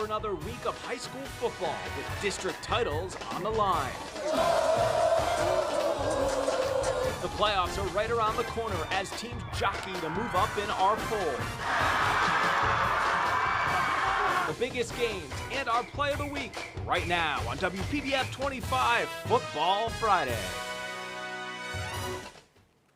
for another week of high school football with district titles on the line. The playoffs are right around the corner as teams jockey to move up in our poll. The biggest games and our play of the week right now on WPBF 25 Football Friday.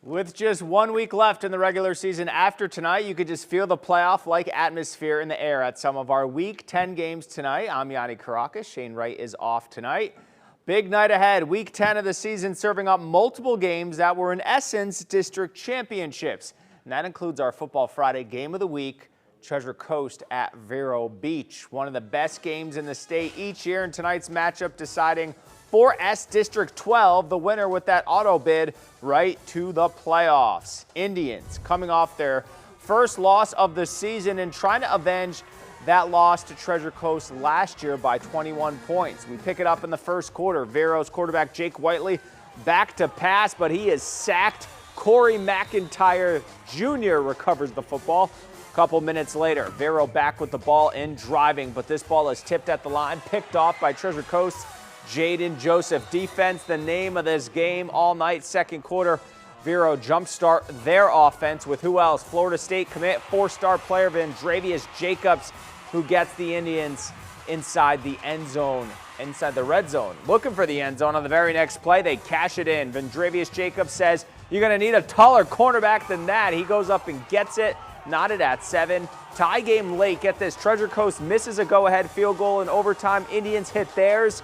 With just 1 week left in the regular season after tonight, you could just feel the playoff-like atmosphere in the air at some of our Week 10 games tonight. I'm Yanni Caracas. Shane Wright is off tonight. Big night ahead. Week 10 of the season serving up multiple games that were in essence district championships. And that includes our Football Friday game of the week, Treasure Coast at Vero Beach. One of the best games in the state each year, in tonight's matchup deciding 4S District 12, the winner with that auto bid right to the playoffs. Indians coming off their first loss of the season and trying to avenge that loss to Treasure Coast last year by 21 points. We pick it up in the first quarter. Vero's quarterback Jake Whiteley back to pass, but he is sacked. Corey McIntyre Jr. recovers the football. A couple minutes later, Vero back with the ball and driving, but this ball is tipped at the line, picked off by Treasure Coast Jaden Joseph. Defense, the name of this game all night. Second quarter, Vero jumpstart their offense with who else? Florida State commit, four-star player Vandravius Jacobs, who gets the Indians inside the end zone, inside the red zone. Looking for the end zone on the very next play. They cash it in. Vandravius Jacobs says, "You're going to need a taller cornerback than that." He goes up and gets it. Knotted at 7. Tie game late. Get this. Treasure Coast misses a go-ahead field goal in overtime. Indians hit theirs.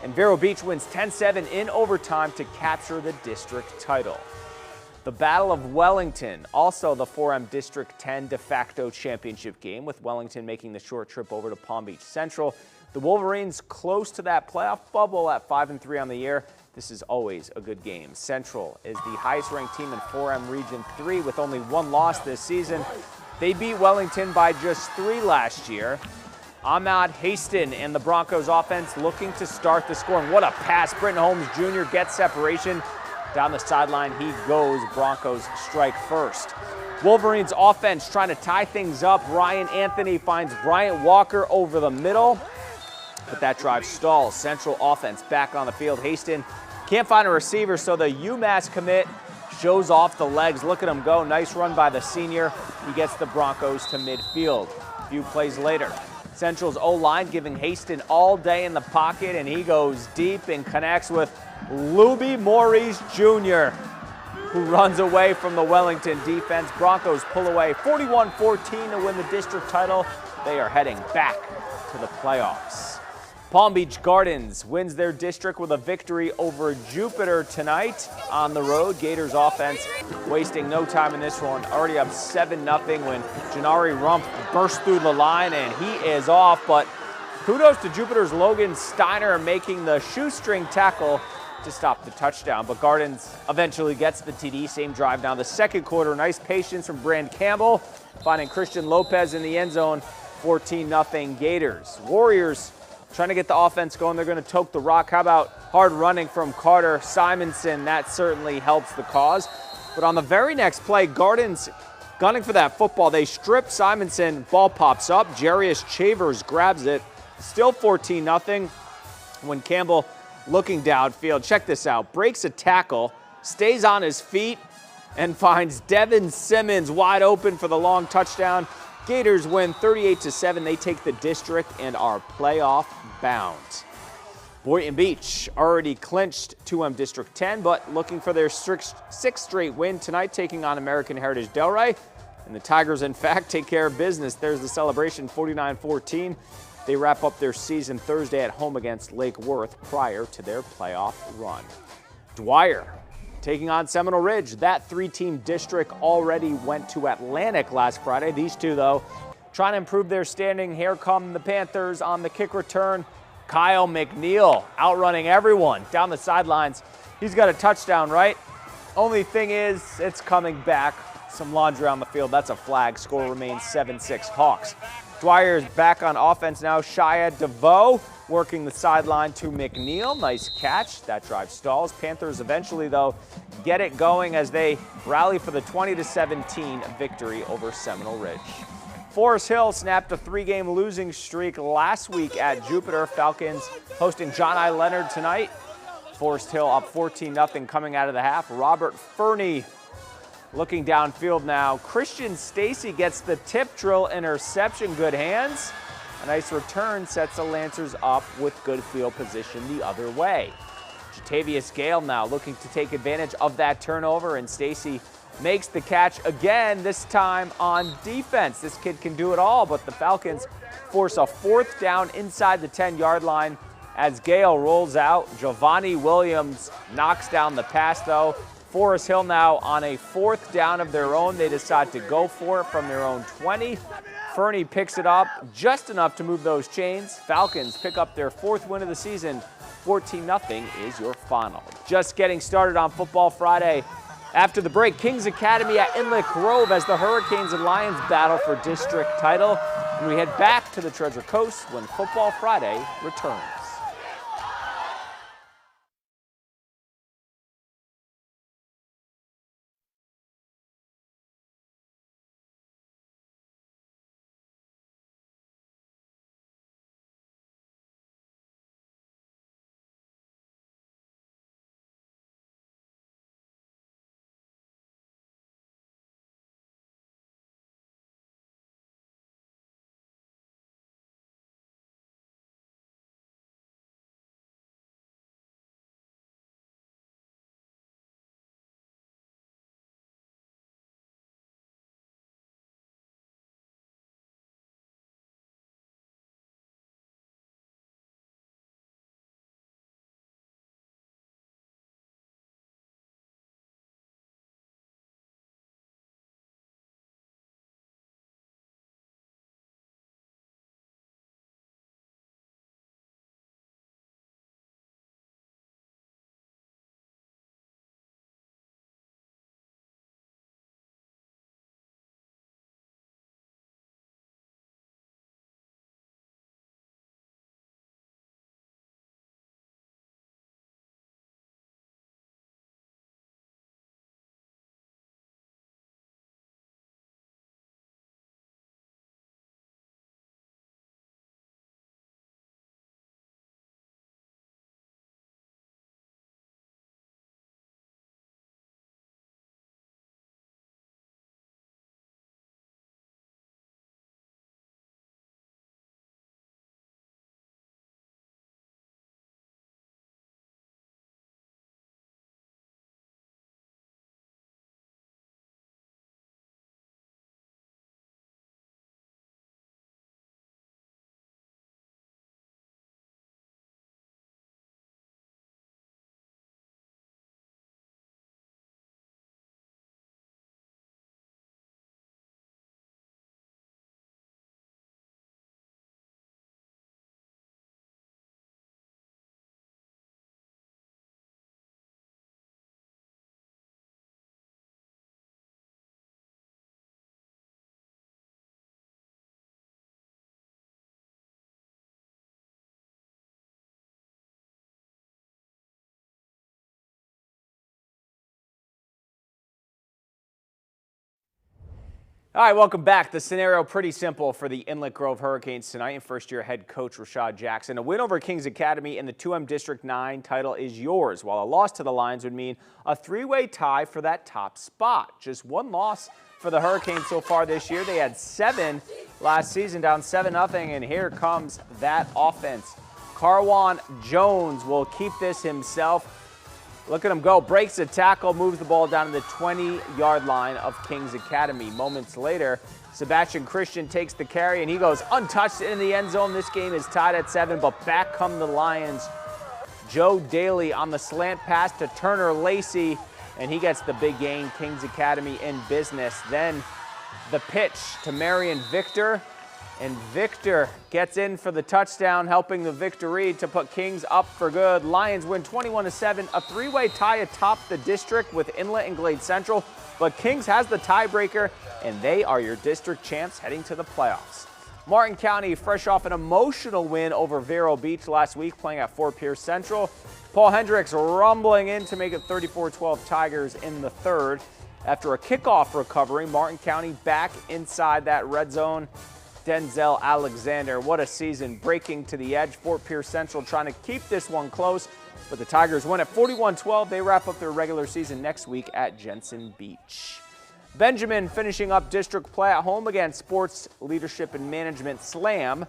And Vero Beach wins 10-7 in overtime to capture the district title. The Battle of Wellington, also the 4M District 10 de facto championship game, with Wellington making the short trip over to Palm Beach Central. The Wolverines close to that playoff bubble at 5-3 on the year. This is always a good game. Central is the highest ranked team in 4M Region 3 with only one loss this season. They beat Wellington by just 3 last year. Ahmad Haston and the Broncos offense looking to start the scoring. What a pass. Britton Holmes Jr. gets separation. Down the sideline he goes. Broncos strike first. Wolverines offense trying to tie things up. Ryan Anthony finds Bryant Walker over the middle, but that drive stalls. Central offense back on the field. Haston can't find a receiver, so the UMass commit shows off the legs. Look at him go. Nice run by the senior. He gets the Broncos to midfield. A few plays later, Central's O-line giving Haston all day in the pocket, and he goes deep and connects with Luby Maurice Jr., who runs away from the Wellington defense. Broncos pull away 41-14 to win the district title. They are heading back to the playoffs. Palm Beach Gardens wins their district with a victory over Jupiter tonight on the road. Gators offense wasting no time in this one. Already up 7-0 when Janari Rump burst through the line and he is off. But kudos to Jupiter's Logan Steiner making the shoestring tackle to stop the touchdown. But Gardens eventually gets the TD. Same drive now. The second quarter, nice patience from Brand Campbell, finding Christian Lopez in the end zone. 14-0 Gators. Warriors trying to get the offense going. They're going to toke the rock. How about hard running from Carter Simonson? That certainly helps the cause. But on the very next play, Gardens gunning for that football. They strip Simonson. Ball pops up. Jarius Chavers grabs it. Still 14-0 when Campbell looking downfield. Check this out. Breaks a tackle, stays on his feet, and finds Devin Simmons wide open for the long touchdown. Gators win 38-7. They take the district and are playoff bound. Boynton Beach already clinched 2M District 10, but looking for their sixth straight win tonight, taking on American Heritage Delray. And the Tigers, in fact, take care of business. There's the celebration, 49-14. They wrap up their season Thursday at home against Lake Worth prior to their playoff run. Dwyer taking on Seminole Ridge. That 3-team district already went to Atlantic last Friday. These two, though, trying to improve their standing. Here come the Panthers on the kick return. Kyle McNeil outrunning everyone down the sidelines. He's got a touchdown, right? Only thing is, it's coming back. Some laundry on the field. That's a flag. Score remains 7-6 Hawks. Dwyer is back on offense now. Shia DeVoe working the sideline to McNeil. Nice catch. That drive stalls. Panthers eventually, though, get it going as they rally for the 20-17 victory over Seminole Ridge. Forest Hill snapped a 3-game losing streak last week at Jupiter. Falcons hosting John I. Leonard tonight. Forest Hill up 14-0 coming out of the half. Robert Fernie looking downfield now. Christian Stacy gets the tip drill interception. Good hands. A nice return sets the Lancers up with good field position the other way. Jatavius Gale now looking to take advantage of that turnover, and Stacy makes the catch again, this time on defense. This kid can do it all, but the Falcons force a 4th down inside the 10-yard line as Gale rolls out. Giovanni Williams knocks down the pass, though. Forest Hill now on a 4th down of their own. They decide to go for it from their own 20. Fernie picks it up just enough to move those chains. Falcons pick up their 4th win of the season. 14-0 is your final. Just getting started on Football Friday. After the break, Kings Academy at Inlet Grove as the Hurricanes and Lions battle for district title. And we head back to the Treasure Coast when Football Friday returns. All right, welcome back. The scenario pretty simple for the Inlet Grove Hurricanes tonight, and first-year head coach Rashad Jackson. A win over Kings Academy in the 2M District 9 title is yours, while a loss to the Lions would mean a 3-way tie for that top spot. Just one loss for the Hurricanes so far this year. They had 7 last season, down 7-0, and here comes that offense. Carwan Jones will keep this himself. Look at him go, breaks a tackle, moves the ball down to the 20-yard line of Kings Academy. Moments later, Sebastian Christian takes the carry, and he goes untouched in the end zone. This game is tied at 7, but back come the Lions. Joe Daly on the slant pass to Turner Lacey, and he gets the big gain. Kings Academy in business. Then the pitch to Marion Victor, and Victor gets in for the touchdown, helping the victory to put Kings up for good. Lions win 21-7, a 3-way tie atop the district with Inlet and Glade Central, but Kings has the tiebreaker, and they are your district champs heading to the playoffs. Martin County fresh off an emotional win over Vero Beach last week, playing at Fort Pierce Central. Paul Hendricks rumbling in to make it 34-12 Tigers in the third. After a kickoff recovery, Martin County back inside that red zone. Denzel Alexander, what a season, breaking to the edge. Fort Pierce Central trying to keep this one close, but the Tigers win at 41-12. They wrap up their regular season next week at Jensen Beach. Benjamin finishing up district play at home against Sports Leadership and Management Slam.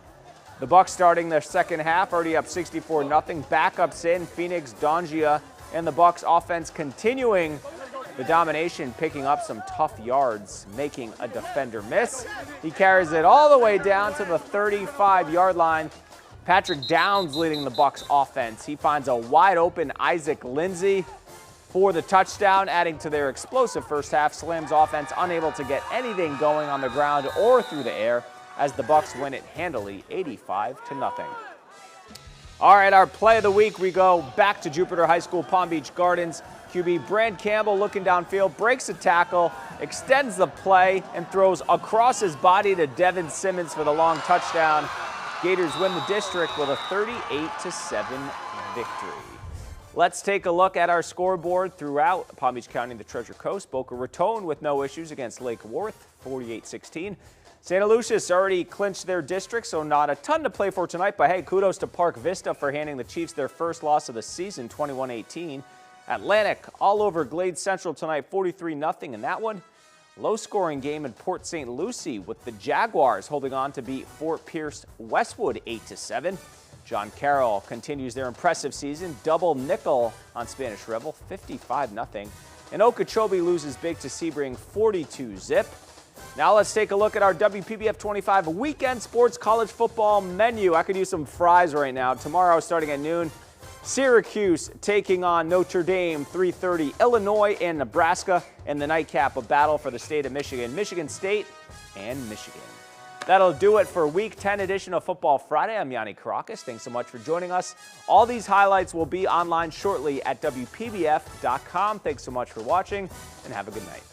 The Bucks starting their second half, already up 64-0. Backups in, Phoenix, Dongia, and the Bucks offense continuing the domination, picking up some tough yards, making a defender miss. He carries it all the way down to the 35-yard line. Patrick Downs leading the Bucks offense. He finds a wide open Isaac Lindsay for the touchdown, adding to their explosive first half. Slam's offense unable to get anything going on the ground or through the air as the Bucks win it handily, 85-0. All right, our play of the week, we go back to Jupiter High School, Palm Beach Gardens. QB Brand Campbell looking downfield, breaks a tackle, extends the play, and throws across his body to Devin Simmons for the long touchdown. Gators win the district with a 38-7 victory. Let's take a look at our scoreboard throughout Palm Beach County and the Treasure Coast. Boca Raton with no issues against Lake Worth, 48-16. Santa Lucia's already clinched their district, so not a ton to play for tonight. But hey, kudos to Park Vista for handing the Chiefs their first loss of the season, 21-18. Atlantic all over Glade Central tonight, 43-0 in that one. Low-scoring game in Port St. Lucie with the Jaguars holding on to beat Fort Pierce Westwood 8-7. John Carroll continues their impressive season, double nickel on Spanish Rebel, 55-0. And Okeechobee loses big to Sebring, 42-zip. Now let's take a look at our WPBF 25 weekend sports college football menu. I could use some fries right now. Tomorrow starting at noon, Syracuse taking on Notre Dame, 3:30, Illinois and Nebraska, and the nightcap, a battle for the state of Michigan, Michigan State and Michigan. That'll do it for Week 10 edition of Football Friday. I'm Yanni Caracas. Thanks so much for joining us. All these highlights will be online shortly at WPBF.com. Thanks so much for watching, and have a good night.